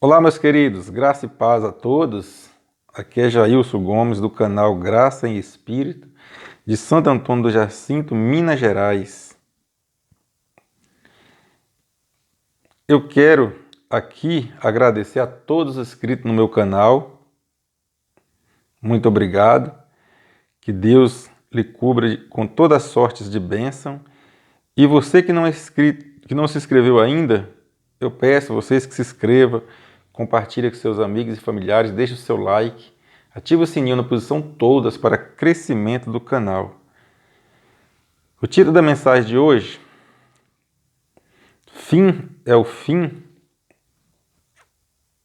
Olá, meus queridos, graça e paz a todos. Aqui é Jailson Gomes do canal Graça em Espírito, de Santo Antônio do Jacinto, Minas Gerais. Eu quero aqui agradecer a todos os inscritos no meu canal. Muito obrigado. Que Deus lhe cubra com todas as sortes de bênção. E você que não é inscrito, que não se inscreveu ainda, eu peço a vocês que se inscrevam, compartilhem com seus amigos e familiares, deixe o seu like, ative o sininho na posição todas para crescimento do canal. O título da mensagem de hoje, Fim é o fim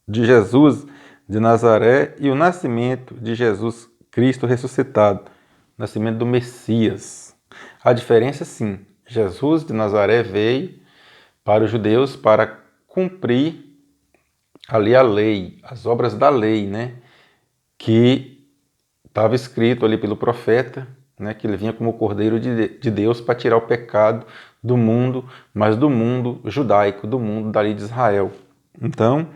de Jesus de Nazaré e o nascimento de Jesus Cristo ressuscitado, o nascimento do Messias. A diferença sim, Jesus de Nazaré veio para os judeus para cumprir ali a lei, as obras da lei, né? Que estava escrito ali pelo profeta, né? Que ele vinha como o Cordeiro de Deus para tirar o pecado do mundo, mas do mundo judaico, do mundo dali de Israel. Então,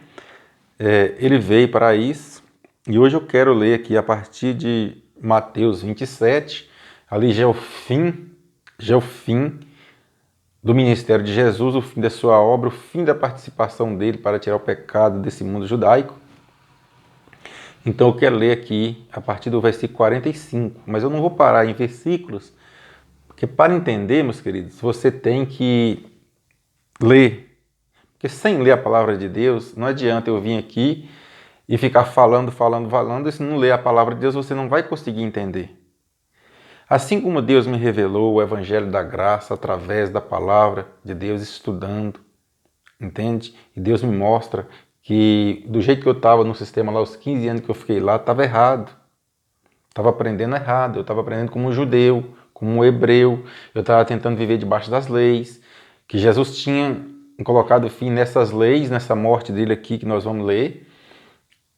ele veio para isso, e hoje eu quero ler aqui a partir de Mateus 27, ali já é o fim do ministério de Jesus, o fim da sua obra, o fim da participação dele para tirar o pecado desse mundo judaico. Então eu quero ler aqui a partir do versículo 45, mas eu não vou parar em versículos, porque para entender, meus queridos, você tem que ler. Porque sem ler a palavra de Deus, não adianta eu vir aqui e ficar falando, e se não ler a palavra de Deus, você não vai conseguir entender. Assim como Deus me revelou o Evangelho da Graça através da palavra de Deus, estudando, entende? E Deus me mostra que do jeito que eu estava no sistema lá, os 15 anos que eu fiquei lá, estava errado. Estava aprendendo errado, eu estava aprendendo como um judeu, como um hebreu, eu estava tentando viver debaixo das leis, que Jesus tinha colocado fim nessas leis, nessa morte dele aqui que nós vamos ler,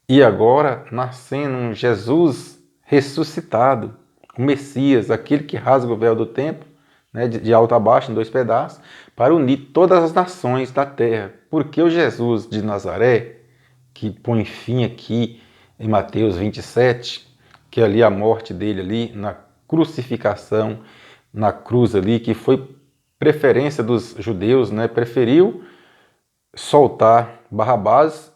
e agora nascendo um Jesus ressuscitado, o Messias, aquele que rasga o véu do templo, né, de alto a baixo, em dois pedaços, para unir todas as nações da terra. Porque o Jesus de Nazaré, que põe fim aqui em Mateus 27, que é ali a morte dele ali na crucificação, na cruz ali, que foi preferência dos judeus, né, preferiu soltar Barrabás,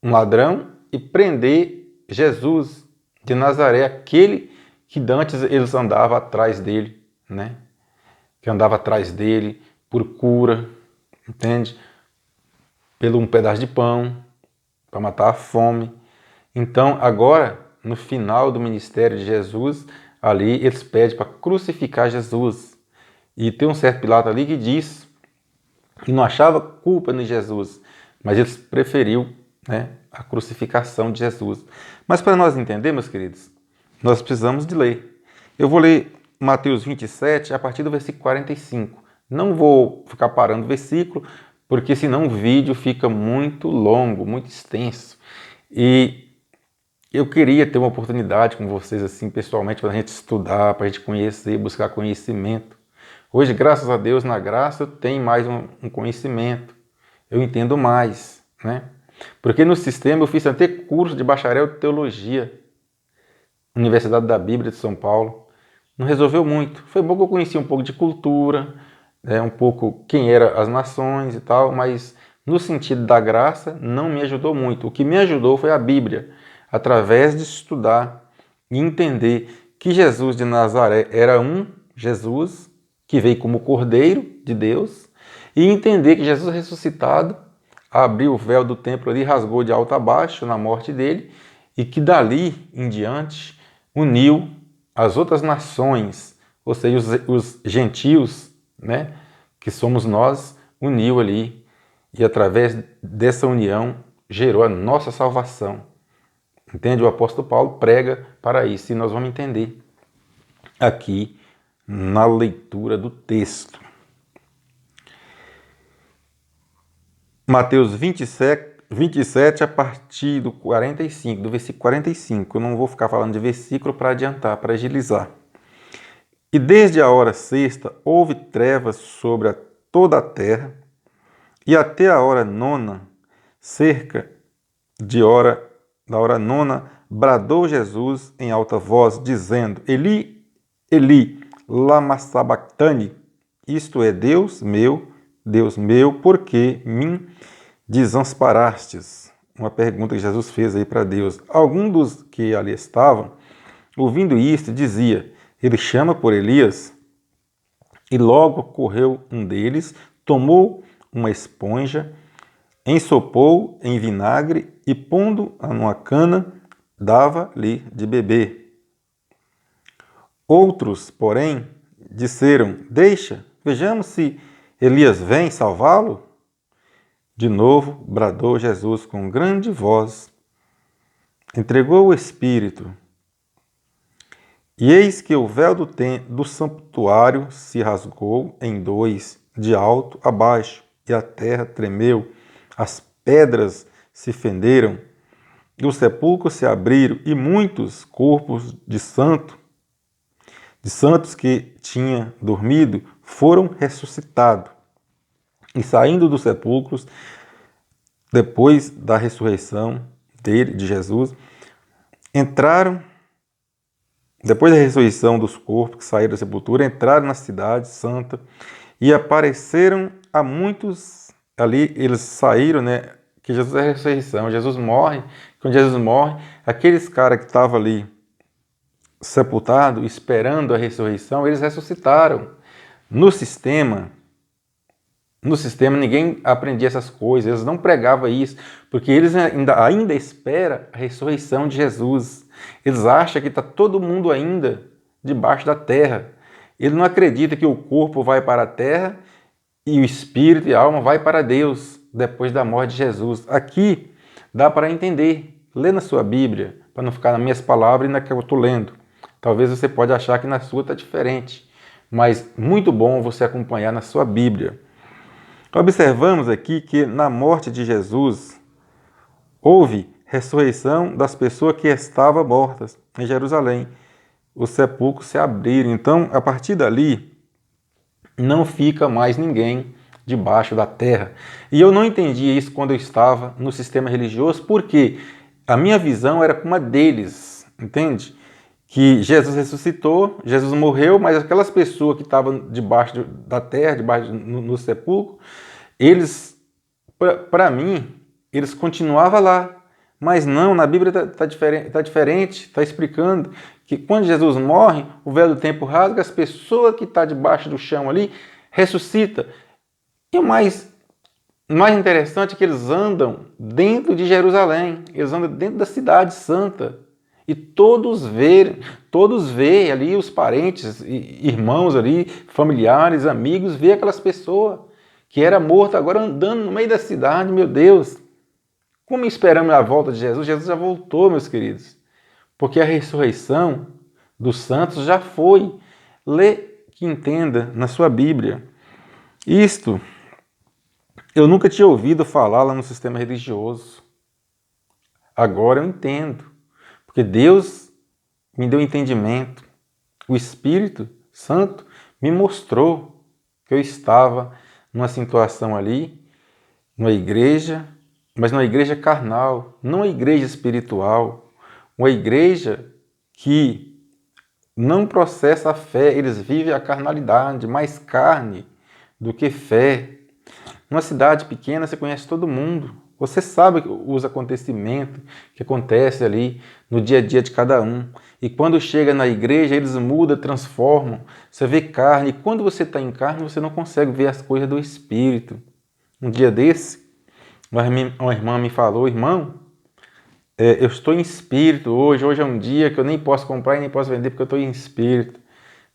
um ladrão, e prender Jesus de Nazaré, aquele que dantes eles andavam atrás dele, né? Que andava atrás dele por cura, entende? Pelo um pedaço de pão, para matar a fome. Então, agora, no final do ministério de Jesus, ali eles pedem para crucificar Jesus. E tem um certo Pilato ali que diz que não achava culpa em Jesus, mas eles preferiu, né, a crucificação de Jesus. Mas para nós entendermos, queridos, nós precisamos de ler. Eu vou ler Mateus 27 a partir do versículo 45. Não vou ficar parando o versículo, porque senão o vídeo fica muito longo, muito extenso. E eu queria ter uma oportunidade com vocês, assim, pessoalmente, para a gente estudar, para a gente conhecer, buscar conhecimento. Hoje, graças a Deus, na graça, eu tenho mais um conhecimento. Eu entendo mais, né? Porque no sistema eu fiz até curso de bacharel de teologia, Universidade da Bíblia de São Paulo. Não resolveu muito. Foi bom que eu conheci um pouco de cultura, né, um pouco quem eram as nações e tal, mas no sentido da graça não me ajudou muito. O que me ajudou foi a Bíblia, através de estudar e entender que Jesus de Nazaré era um Jesus que veio como Cordeiro de Deus, e entender que Jesus ressuscitado abriu o véu do templo ali, rasgou de alto a baixo na morte dele, e que dali em diante uniu as outras nações, ou seja, os gentios, né, que somos nós, uniu ali, e através dessa união gerou a nossa salvação. Entende? O apóstolo Paulo prega para isso, e nós vamos entender aqui na leitura do texto. Mateus 27 a partir do 45, do versículo 45. Eu não vou ficar falando de versículo para adiantar, para agilizar. E desde a hora sexta houve trevas sobre toda a terra, e até a hora nona cerca da hora nona, bradou Jesus em alta voz, dizendo: Eli, Eli, lama sabachthani, isto é, Deus meu, por que me desamparastes? Uma pergunta que Jesus fez aí para Deus. Alguns dos que ali estavam, ouvindo isto, dizia: Ele chama por Elias. E logo correu um deles, tomou uma esponja, ensopou em vinagre e, pondo-a numa cana, dava-lhe de beber. Outros, porém, disseram: Deixa, vejamos se Elias vem salvá-lo. De novo bradou Jesus com grande voz, entregou o Espírito. E eis que o véu do santuário se rasgou em dois, de alto a baixo, e a terra tremeu, as pedras se fenderam, e os sepulcros se abriram, e muitos corpos de santos que tinham dormido, foram ressuscitados. E saindo dos sepulcros, depois da ressurreição de Jesus, depois da ressurreição dos corpos que saíram da sepultura, entraram na cidade santa e apareceram a muitos ali. Eles saíram, né? Que Jesus é a ressurreição. Jesus morre. Quando Jesus morre, aqueles caras que estavam ali sepultados, esperando a ressurreição, eles ressuscitaram. No sistema ninguém aprendia essas coisas, eles não pregavam isso, porque eles ainda esperam a ressurreição de Jesus. Eles acham que está todo mundo ainda debaixo da terra. Ele não acredita que o corpo vai para a terra e o espírito e a alma vai para Deus depois da morte de Jesus. Aqui dá para entender. Lê na sua Bíblia, para não ficar nas minhas palavras e na que eu estou lendo. Talvez você pode achar que na sua está diferente, mas muito bom você acompanhar na sua Bíblia. Observamos aqui que na morte de Jesus houve ressurreição das pessoas que estavam mortas em Jerusalém. Os sepulcros se abriram. Então, a partir dali, não fica mais ninguém debaixo da terra. E eu não entendia isso quando eu estava no sistema religioso, porque a minha visão era como a deles, entende? Que Jesus ressuscitou, Jesus morreu, mas aquelas pessoas que estavam debaixo da terra, debaixo no sepulcro, eles, para mim, eles continuavam lá. Mas não, na Bíblia está diferente, está explicando que quando Jesus morre, o véu do tempo rasga, as pessoas que estão debaixo do chão ali ressuscita. E o mais interessante é que eles andam dentro de Jerusalém, eles andam dentro da cidade santa. E todos veem ali os parentes, irmãos ali, familiares, amigos, vê aquelas pessoas que era morta agora andando no meio da cidade, meu Deus. Como esperamos a volta de Jesus? Jesus já voltou, meus queridos. Porque a ressurreição dos santos já foi. Lê que entenda na sua Bíblia. Isto eu nunca tinha ouvido falar lá no sistema religioso. Agora eu entendo. Porque Deus me deu entendimento. O Espírito Santo me mostrou que eu estava numa situação ali, numa igreja, mas numa igreja carnal, não uma igreja espiritual, uma igreja que não processa a fé, eles vivem a carnalidade, mais carne do que fé. Numa cidade pequena você conhece todo mundo, você sabe os acontecimentos que acontecem ali no dia a dia de cada um. E quando chega na igreja, eles mudam, transformam. Você vê carne, e quando você está em carne, você não consegue ver as coisas do Espírito. Um dia desse, uma irmã me falou: irmão, eu estou em espírito hoje é um dia que eu nem posso comprar e nem posso vender porque eu estou em espírito.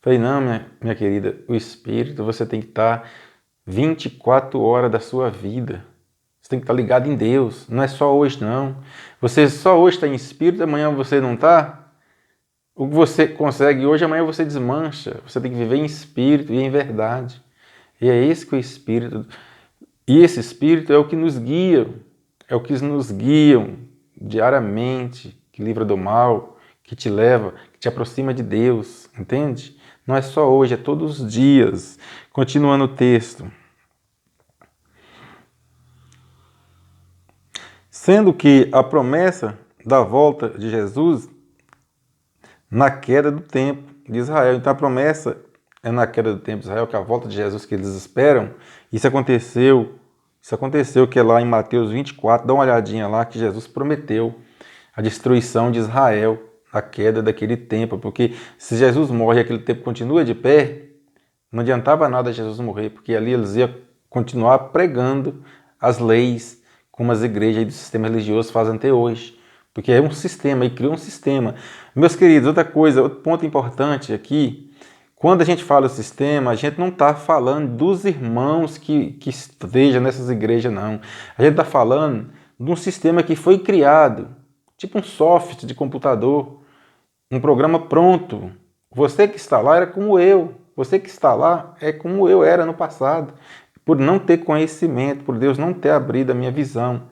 Falei: não, minha querida, o espírito você tem que estar 24 horas da sua vida. Você tem que estar ligado em Deus, não é só hoje não. Você só hoje está em espírito, amanhã você não está. O que você consegue hoje, amanhã você desmancha. Você tem que viver em espírito e em verdade. E é esse que o espírito... E esse espírito é o que nos guia, é o que nos guiam diariamente, que livra do mal, que te leva, que te aproxima de Deus, entende? Não é só hoje, é todos os dias. Continuando o texto. Sendo que a promessa da volta de Jesus na queda do templo de Israel. Então a promessa é na queda do templo de Israel, que é a volta de Jesus que eles esperam. Isso aconteceu que é lá em Mateus 24, dá uma olhadinha lá, que Jesus prometeu a destruição de Israel, a queda daquele templo, porque se Jesus morre e aquele templo continua de pé, não adiantava nada Jesus morrer, porque ali eles iam continuar pregando as leis, como as igrejas do sistema religioso fazem até hoje. Porque é um sistema, e criou um sistema. Meus queridos, outra coisa, outro ponto importante aqui, quando a gente fala sistema, a gente não está falando dos irmãos que estejam nessas igrejas, não. A gente está falando de um sistema que foi criado, tipo um software de computador, um programa pronto. Você que está lá era como eu. Você que está lá é como eu era no passado. Por não ter conhecimento, por Deus não ter abrido a minha visão.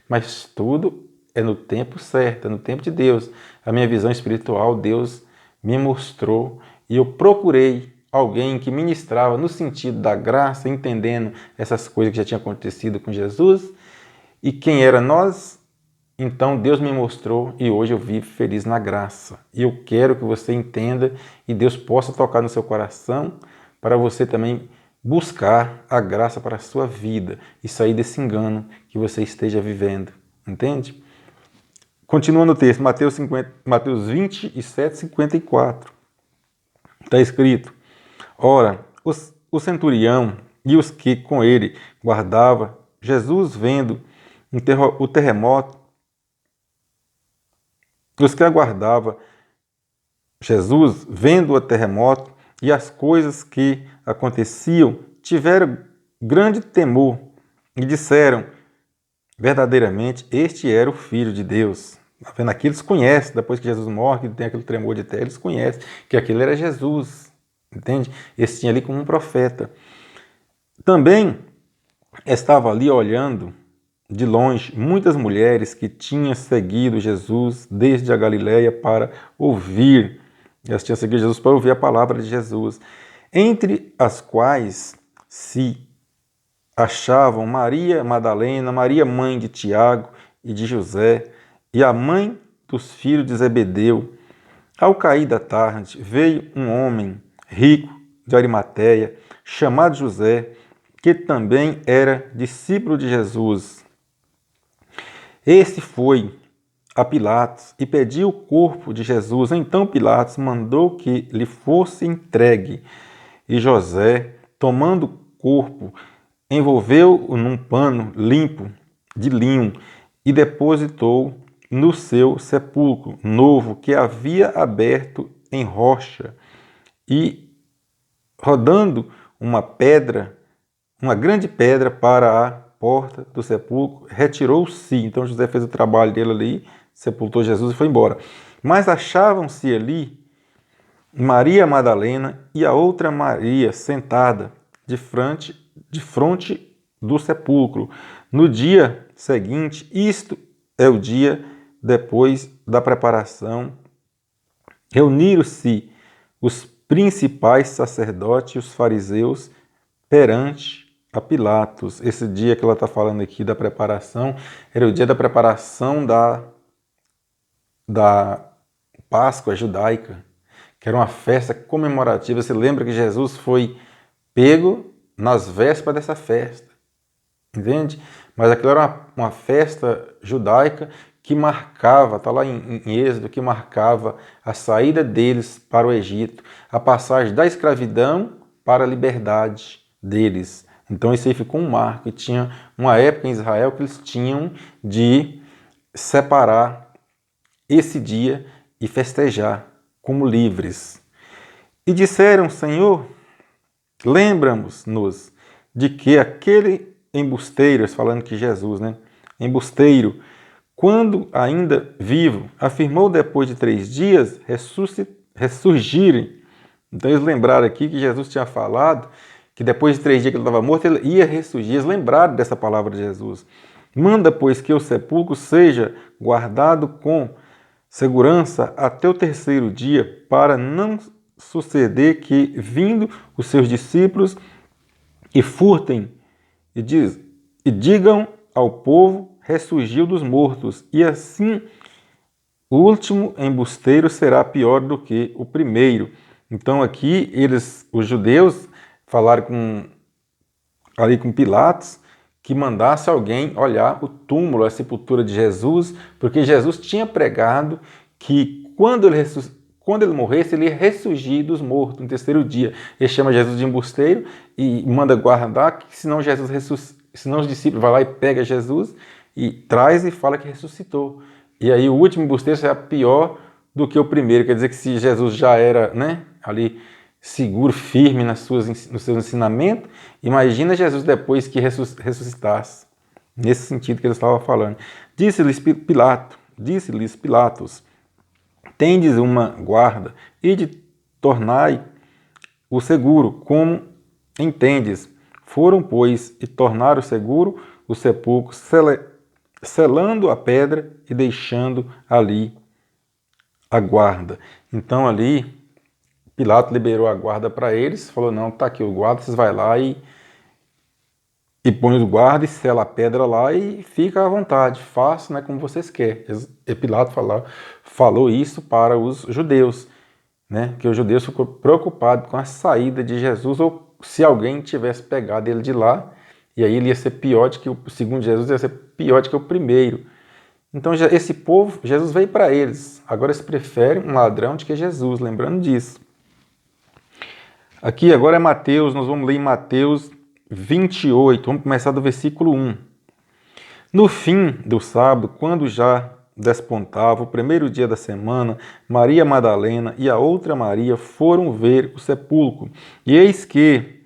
Mas tudo é no tempo certo, é no tempo de Deus. A minha visão espiritual, Deus me mostrou e eu procurei alguém que ministrava no sentido da graça, entendendo essas coisas que já tinham acontecido com Jesus e quem era nós. Então Deus me mostrou e hoje eu vivo feliz na graça. E eu quero que você entenda e Deus possa tocar no seu coração para você também buscar a graça para a sua vida e sair desse engano que você esteja vivendo. Entende? Continua no texto, Mateus 27, 54. Está escrito: ora, o centurião e os que com ele guardava, Jesus vendo o terremoto, os que aguardava Jesus vendo o terremoto e as coisas que aconteciam, tiveram grande temor e disseram: verdadeiramente, este era o Filho de Deus. Tá vendo? Aqui eles conhecem, depois que Jesus morre, que tem aquele tremor de terra, eles conhecem que aquele era Jesus, entende? Esse tinha ali como um profeta. Também estava ali olhando de longe muitas mulheres que tinham seguido Jesus desde a Galileia para ouvir. Elas tinham seguido Jesus para ouvir a palavra de Jesus, entre as quais se achavam Maria Madalena, Maria mãe de Tiago e de José, e a mãe dos filhos de Zebedeu. Ao cair da tarde, veio um homem rico de Arimateia, chamado José, que também era discípulo de Jesus. Este foi a Pilatos e pediu o corpo de Jesus. Então Pilatos mandou que lhe fosse entregue. E José, tomando o corpo, envolveu-o num pano limpo de linho e depositou no seu sepulcro novo que havia aberto em rocha. E rodando uma pedra, uma grande pedra para a porta do sepulcro, retirou-se. Então José fez o trabalho dele ali, sepultou Jesus e foi embora. Mas achavam-se ali Maria Madalena e a outra Maria sentada de frente do sepulcro. No dia seguinte, isto é o dia depois da preparação, reuniram-se os principais sacerdotes e os fariseus perante a Pilatos. Esse dia que ela está falando aqui da preparação, era o dia da preparação da Páscoa judaica, que era uma festa comemorativa. Você lembra que Jesus foi pego nas vésperas dessa festa, entende? Mas aquilo era uma festa judaica que marcava, está lá em Êxodo, que marcava a saída deles para o Egito, a passagem da escravidão para a liberdade deles. Então isso aí ficou um marco. E tinha uma época em Israel que eles tinham de separar esse dia e festejar como livres. E disseram: Senhor, lembra-nos de que aquele embusteiro, falando que Jesus, né? Embusteiro, quando ainda vivo, afirmou depois de 3 dias ressurgirem. Então eles lembraram aqui que Jesus tinha falado que depois de 3 dias que ele estava morto, ele ia ressurgir. Eles lembraram dessa palavra de Jesus. Manda, pois, que o sepulcro seja guardado com segurança até o 3º dia, para não suceder que, vindo os seus discípulos, e furtem, e digam ao povo: ressurgiu dos mortos, e assim o último embusteiro será pior do que o primeiro. Então aqui os judeus, falaram ali com Pilatos, que mandasse alguém olhar o túmulo, a sepultura de Jesus, porque Jesus tinha pregado que quando ele morresse, ele ia ressurgir dos mortos no terceiro dia. Ele chama Jesus de embusteiro e manda guardar, que senão senão os discípulos vão lá e pegam Jesus e traz e fala que ressuscitou. E aí o último embusteiro será pior do que o primeiro. Quer dizer que se Jesus já era, ali seguro, firme nos seus ensinamentos, imagina Jesus depois que ressuscitasse. Nesse sentido que ele estava falando. Disse-lhes Pilatos, tendes uma guarda, e de tornai o seguro, como entendes. Foram, pois, e tornaram seguro o sepulcro, selando a pedra e deixando ali a guarda. Então ali Pilatos liberou a guarda para eles, falou, não, tá aqui o guarda, vocês vai lá e põe os guardas e sela a pedra lá e fica à vontade, faça como vocês querem. E Pilatos falou isso para os judeus, que os judeus ficou preocupados com a saída de Jesus, ou se alguém tivesse pegado ele de lá, e aí ele ia ser pior do que segundo Jesus, ia ser pior do que o primeiro. Então esse povo, Jesus veio para eles, agora eles preferem um ladrão do que Jesus, lembrando disso. Aqui agora é Mateus, nós vamos ler em Mateus 28, vamos começar do versículo 1. No fim do sábado, quando já despontava o primeiro dia da semana, Maria Madalena e a outra Maria foram ver o sepulcro. E eis que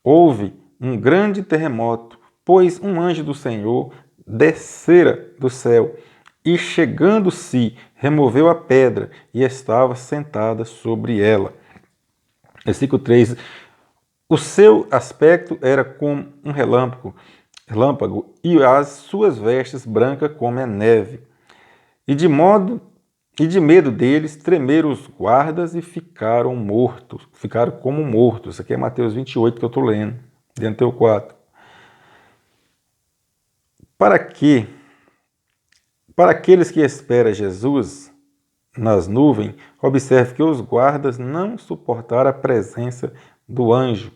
houve um grande terremoto, pois um anjo do Senhor descera do céu e, chegando-se, removeu a pedra e estava sentada sobre ela. Versículo 3. O seu aspecto era como um relâmpago, e as suas vestes brancas como a neve. E de medo deles tremeram os guardas e ficaram como mortos. Isso aqui é Mateus 28 que eu estou lendo, dentro do 4. Para aqueles que esperam Jesus nas nuvens, observe que os guardas não suportaram a presença do anjo.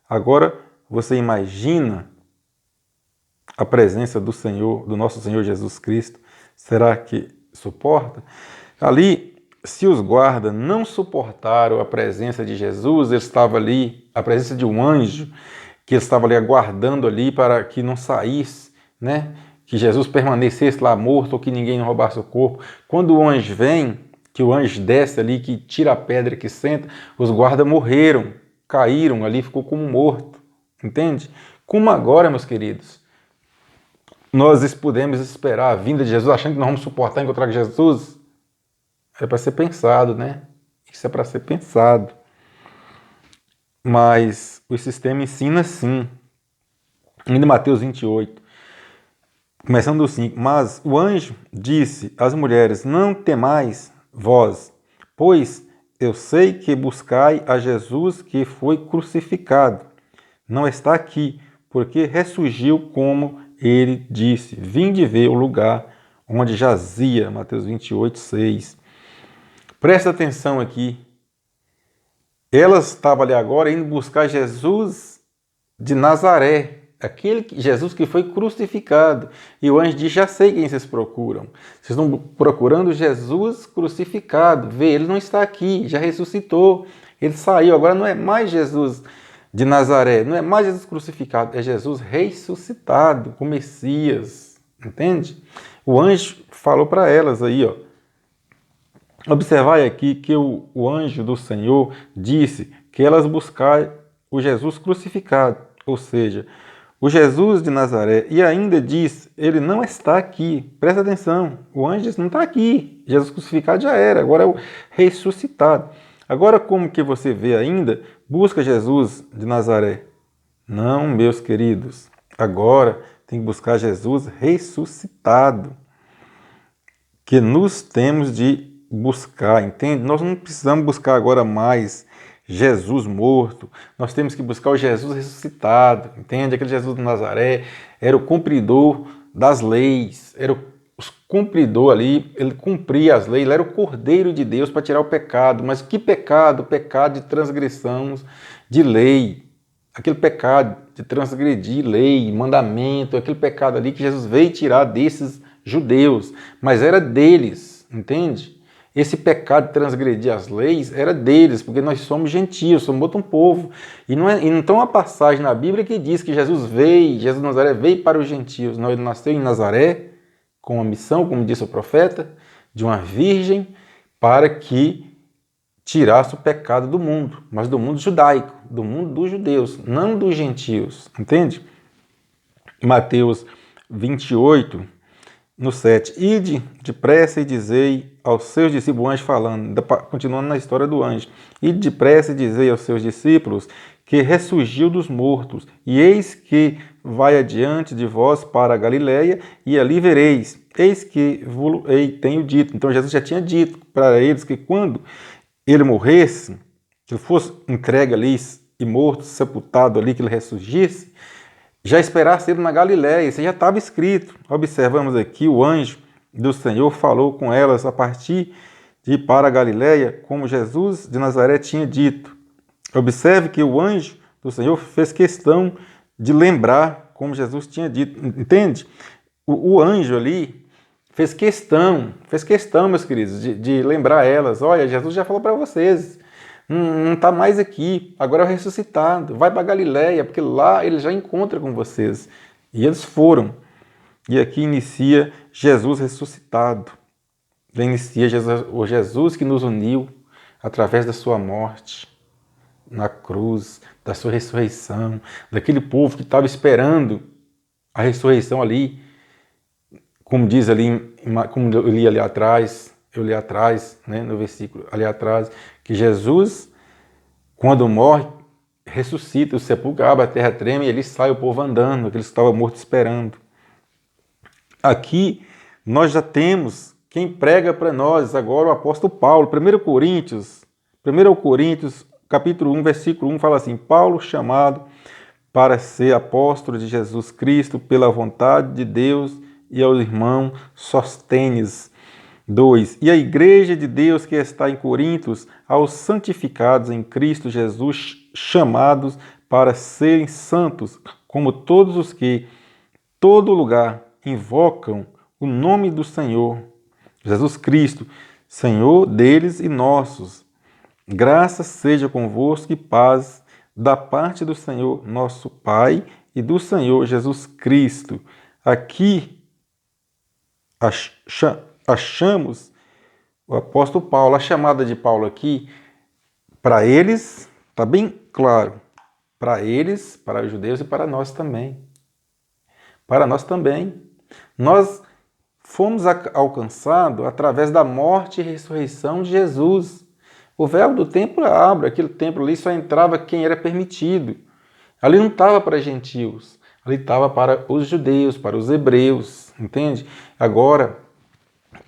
Agora você imagina a presença do Senhor, do nosso Senhor Jesus Cristo. Será que suporta? Ali, se os guardas não suportaram a presença de Jesus, ele estava ali, a presença de um anjo, que ele estava ali aguardando ali para que não saísse, que Jesus permanecesse lá morto ou que ninguém não roubasse o corpo. Quando o anjo vem, que o anjo desce ali, que tira a pedra que senta, os guardas morreram, caíram ali, ficou como morto, entende? Como agora, meus queridos, nós podemos esperar a vinda de Jesus achando que nós vamos suportar encontrar Jesus? É para ser pensado, Isso é para ser pensado. Mas o sistema ensina sim. Ainda Mateus 28, começando do 5. Mas o anjo disse às mulheres, não temais vós, pois eu sei que buscai a Jesus que foi crucificado. Não está aqui, porque ressurgiu como ele disse. Vinde ver o lugar onde jazia. Mateus 28, 6. Presta atenção aqui. Elas estavam ali agora indo buscar Jesus de Nazaré. Aquele Jesus que foi crucificado. E o anjo diz, já sei quem vocês procuram. Vocês estão procurando Jesus crucificado. Vê, ele não está aqui, já ressuscitou. Ele saiu, agora não é mais Jesus de Nazaré, não é mais Jesus crucificado, é Jesus ressuscitado, o Messias. Entende? O anjo falou para elas aí, Observai aqui que o anjo do Senhor disse que elas buscaram o Jesus crucificado, ou seja, o Jesus de Nazaré, e ainda diz, ele não está aqui. Presta atenção, o anjo disse, não está aqui. Jesus crucificado já era, agora é o ressuscitado. Agora, como que você vê ainda, busca Jesus de Nazaré? Não, meus queridos, agora tem que buscar Jesus ressuscitado, que nos temos de buscar, entende? Nós não precisamos buscar agora mais Jesus morto, nós temos que buscar o Jesus ressuscitado, entende? Aquele Jesus de Nazaré era o cumpridor das leis, era o cumpridor ali, ele cumpria as leis, ele era o Cordeiro de Deus para tirar o pecado. Mas que pecado? Pecado de transgressão de lei. Aquele pecado de transgredir lei, mandamento, aquele pecado ali que Jesus veio tirar desses judeus, mas era deles, entende? Esse pecado de transgredir as leis era deles, porque nós somos gentios, somos outro povo. E não tem uma passagem na Bíblia que diz que Jesus de Nazaré veio para os gentios. Não, ele nasceu em Nazaré com uma missão, como disse o profeta, de uma virgem para que tirasse o pecado do mundo, mas do mundo judaico, do mundo dos judeus, não dos gentios, entende? Mateus 28, no 7, ide depressa e dizei aos seus discípulos, o anjo falando, continuando na história do anjo, ide depressa e dizei aos seus discípulos que ressurgiu dos mortos, e eis que vai adiante de vós para a Galiléia, e ali vereis, eis que vos tenho dito. Então Jesus já tinha dito para eles que quando ele morresse, que ele fosse entregue ali e morto, sepultado ali, que ele ressurgisse, já esperasse ele na Galiléia. Isso já estava escrito. Observamos aqui, o anjo do Senhor falou com elas a partir de ir para a Galiléia, como Jesus de Nazaré tinha dito. Observe que o anjo do Senhor fez questão de lembrar como Jesus tinha dito. Entende? O anjo ali fez questão, meus queridos, de lembrar elas. Olha, Jesus já falou para vocês, não está mais aqui, agora é o ressuscitado, vai para Galiléia, porque lá ele já encontra com vocês. E eles foram. E aqui inicia Jesus ressuscitado. Inicia o Jesus que nos uniu através da sua morte na cruz, da sua ressurreição, daquele povo que estava esperando a ressurreição ali, como diz ali, como eu li ali atrás, né, no versículo ali atrás, que Jesus, quando morre, ressuscita, o sepulcro abre, a terra treme e ele sai, o povo andando, aqueles que estavam mortos esperando. Aqui nós já temos quem prega para nós agora o apóstolo Paulo. 1 Coríntios, capítulo 1, versículo 1, fala assim: Paulo, chamado para ser apóstolo de Jesus Cristo pela vontade de Deus, e aos irmãos Sostênes. 2. E a igreja de Deus que está em Corintos, aos santificados em Cristo Jesus, chamados para serem santos, como todos os que, todo lugar, invocam o nome do Senhor, Jesus Cristo, Senhor deles e nossos. Graça seja convosco e paz da parte do Senhor nosso Pai e do Senhor Jesus Cristo. Aqui achamos o apóstolo Paulo, a chamada de Paulo aqui, para eles, está bem claro, para eles, para os judeus e para nós também. Para nós também. Nós fomos alcançados através da morte e ressurreição de Jesus. O véu do templo abre, aquele templo ali só entrava quem era permitido. Ali não estava para gentios, ali estava para os judeus, para os hebreus, entende? Agora,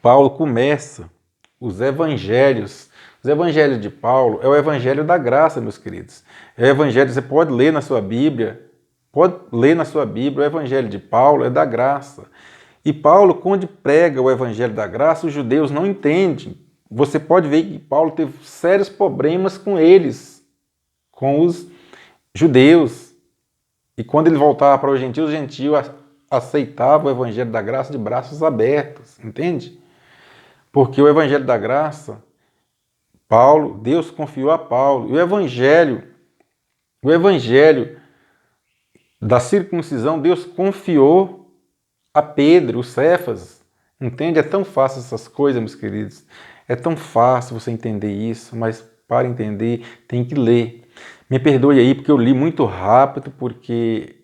Paulo começa os evangelhos. Os evangelhos de Paulo é o evangelho da graça, meus queridos. É o evangelho, você pode ler na sua Bíblia, o evangelho de Paulo é da graça. E Paulo, quando prega o evangelho da graça, os judeus não entendem. Você pode ver que Paulo teve sérios problemas com eles, com os judeus. E quando ele voltava para os gentios aceitavam o evangelho da graça de braços abertos, entende? Porque o evangelho da graça, Deus confiou a Paulo. E o evangelho da circuncisão, Deus confiou a Pedro, o Cefas. Entende? É tão fácil essas coisas, meus queridos. É tão fácil você entender isso, mas para entender tem que ler. Me perdoe aí porque eu li muito rápido, porque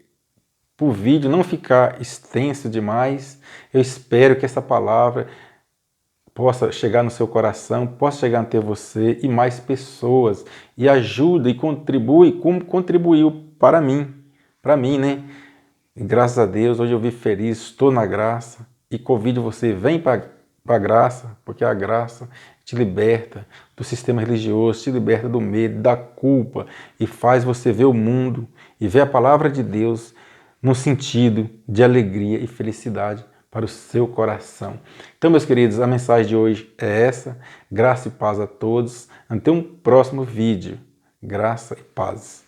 para o vídeo não ficar extenso demais, eu espero que essa palavra possa chegar no seu coração, possa chegar até você e mais pessoas, e ajuda e contribui como contribuiu para mim, né? E graças a Deus, hoje eu vivo feliz, estou na graça, e convido você, vem para a graça, porque a graça te liberta do sistema religioso, te liberta do medo, da culpa, e faz você ver o mundo, e ver a palavra de Deus num sentido de alegria e felicidade para o seu coração. Então, meus queridos, a mensagem de hoje é essa. Graça e paz a todos. Até um próximo vídeo. Graça e paz.